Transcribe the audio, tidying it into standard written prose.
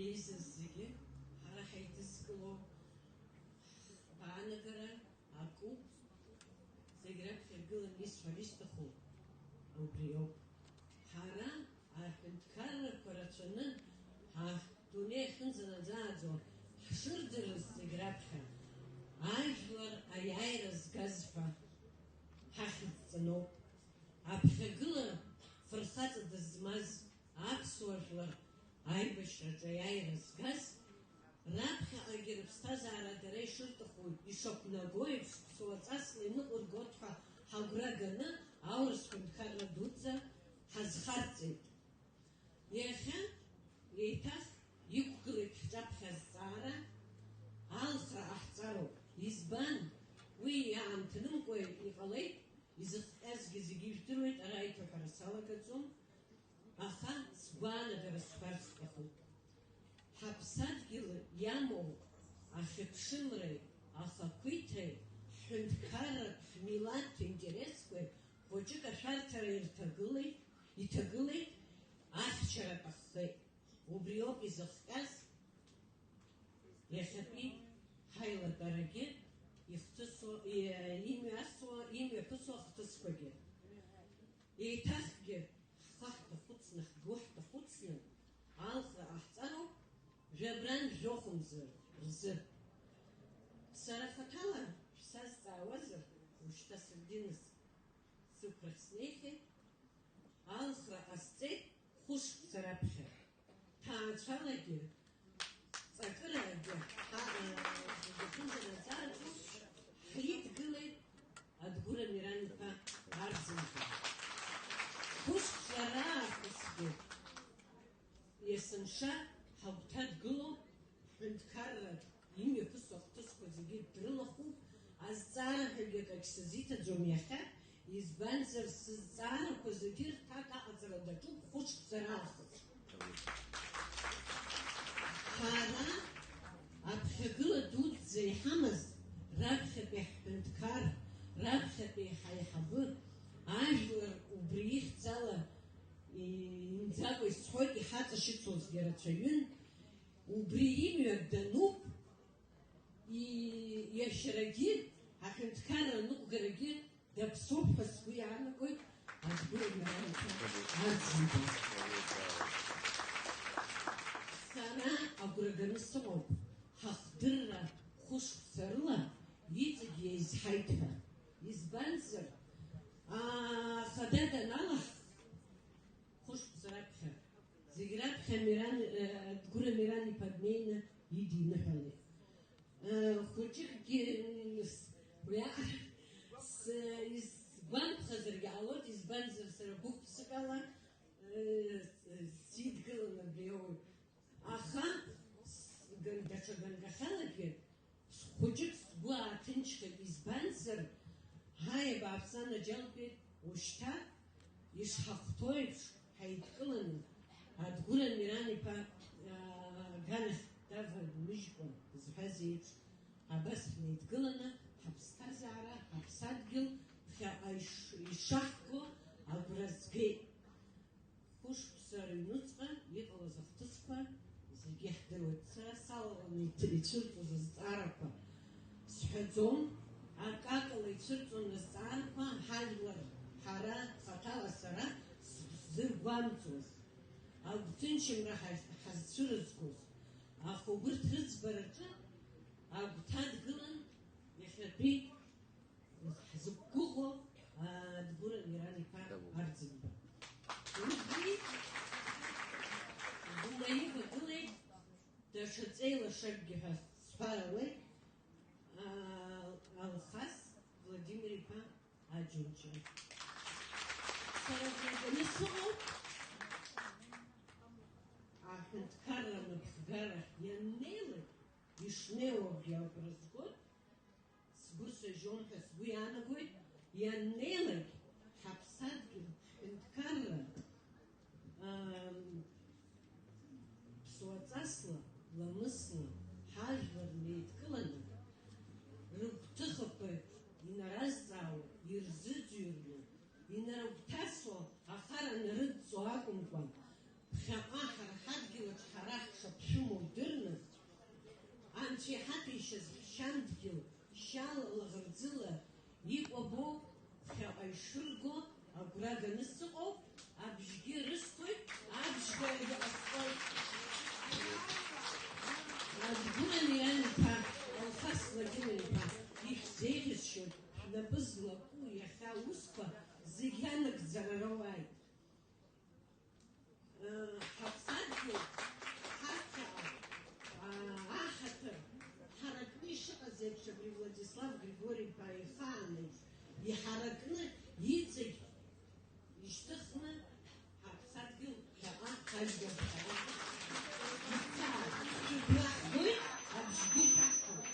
Иисусгьы ҳара ҳаидызкыло баанагара акәуп зегь раԥхьа иргыланы исҳәар ишьҭаху убри ауп. Ҳара аҳәынҭқаррақәа рацәаны ҳдунеи аҟынӡа наӡааӡо ҳшырдырыз зегь раԥхьа ажәлар аиааира згаз ҳәа ҳахьӡҵаноуп. Аԥхьагыла фырхаҵа дызмаз аԥсуа жәлар аибашьраҿы аиааира згаз раԥхьаҟагьы рыԥсҭазаара дара ишырҭаху ишақәнаго еиԥш ԥсуаҵасла иныҟәыргот ҳәа ҳагәра ганы аурыс ҳәынҭқарра дуӡӡа ҳазхарҵеит. Иахьа еиҭах иқәгылеит ҳҿаԥхьа азҵаара алхра ҟаҳҵароуп. Избан уи иаамҭанымкәа иҟалеит, изыхҟьазгьы зегьы ижәдыруеит, ара аиҭаҳәара салагаӡом, аха сгәаанагара сҳәарц сҭахуп. Ҳаԥсадгьыл иамоу ахьыԥшымреи, ахақәиҭреи, ҳҳәынҭқарратә, ҳмилаҭтә интересқәеи хәыҷык ашәарҭара иҭагылеит, ахьчара ҟаххеит. Убри ауп изыхҟьаз иахьатәи ҳаилатәарагьы имҩаԥысуа ахҭысқәагьы. Еиҭахгьы ҳхы ҳҭахәыцны, ҳгәы ҳҭахәыцны алхра ҟаҳҵароуп жәабран жәохәымзар рзы. Сара хаҭала шәсазҵаауазар, ушьҭа сырдиныс сықәрахь снеихьеит, алхра ҟасҵеит хәышықәса раԥхьа. Ҭаацәалагьы, ҵакыраагьы аҟынӡа наӡааӡо ҳидгылеит Адгәыр Амиран-иԥа Арӡынба. Хәышықәса раахысгьы есымша ҳагәҭадгыло ҳҳәынҭқарратә имҩаԥысуа ахҭысқәа зегьы дрылахуп. Азҵаарақәагьы акагь сызиҭаӡом иахьа, избанзар сызҵаарақәа зегьы рҭак аҟаҵара даҿуп хәышықәса раахыс. Ҳара аԥхьагыла дуӡӡа иҳамаз раԥхьатәи ҳҳәынҭқар, раԥхьатәи ҳаиҳабы, ажәлар убри ихьӡала имӡакәа исҳәоит, иҳаҵашьыцуазгьы рацәаҩын. Убри имҩа дануп, иашьарагьы, аҳәынҭқарра аныҟәгарагьы даԥсоуп ҳәа сгәы иаанагоит Адгәыр Амиран-иԥа Арӡынба. Сара агәра ганы сыҟоуп, ҳахдырра хәышықәса рыла иҵегьы еизҳаит ҳәа. Избанзар, ахада даналах хәышықәса раԥхьа, зегь раԥхьа Адгәыр Амиран-иԥа днеины идиныҳәалеит. Хәыҷыкгьы изгәамԥхазаргьы ҟалоит, избанзар сара гәык-ԥсык ала сидгылан абри ауаҩ. Аха даҽа ганкахьалагьы хәыҷык сгәы ааҭынчхеит, избанзар ҳаи абааԥсы анаџьалбеит, ушьҭа ишҳахәҭоу еиԥш ҳаидкыланы Адгәыр Амиран-иԥа аганахь давамыжькәа зҳәаз еиԥш абас ҳнеидгыланы ҳаԥсҭазаара, ҳаԥсадгьыл ԥхьаҟа ишаҳго агәра згеит. Хәышықәса рыҩнуҵҟа иҟалаз ахҭысқәа зегьы ҳдыруеит. Сара салаланы ицәырҵуаз азҵаарақәа сҳәаӡом, акакала ицәырҵуан азҵаарақәа ҳажәлар, ҳара, хаҭала сара сзыргәамҵуаз, агәҭынчымра ҳазцәырызгоз. Аха убырҭ рыӡбараҿы агәҭадгылан иахьатәи ҳзықәгәыӷуа Адгәыр Амиран-иԥа Арӡынба. Убри дунаивагылеит даҽа ҵеилашакгьы ҳәа сҳәарауеит Алхас Владимир-иԥа Аџьынџьа. Сара ганы сыҟоуп, аҳәынҭқарра напхгара ианнеилак, ишнеиуа абри агәра згоит, сгәы сажьон ҳәа сгәы иаанагоит, ианнеилак ҳаԥсадгьыл, ҳҳәынҭқарра ԥсуаҵасла, ламысла ҳажәлар неидкыланы, рыгәҭыхақәа инаразҵаауа, ирзыӡырҩны, шьандгьыл, шьала лаӷырӡыла иҟәабо, ԥхьаҟа ишырго, агәра ганы сыҟоуп, абжьгьы рысҭоит, абжьгьы иҟасҵоит. Адгәыран иан-иԥа, Алхас Владимир-иԥа, ишәзеиӷьасшьоит, шәнапы злаку иахьа усқәа зегь анагӡара роуааит. Ҳаԥсадгьыл, ҳаԥхьаҟа, аҳаҭыр, ҳаракны ишыҟаз еиԥш абри Владислав Григорий-иԥа ихаан иҳаракны иҵегь ишьҭыхны ҳаԥсадгьыл ԥхьаҟа ҳажәга ԥхьаҟа ҳцааит. Шәыблаҳгоит, абжьгьы шәаҳҭоит.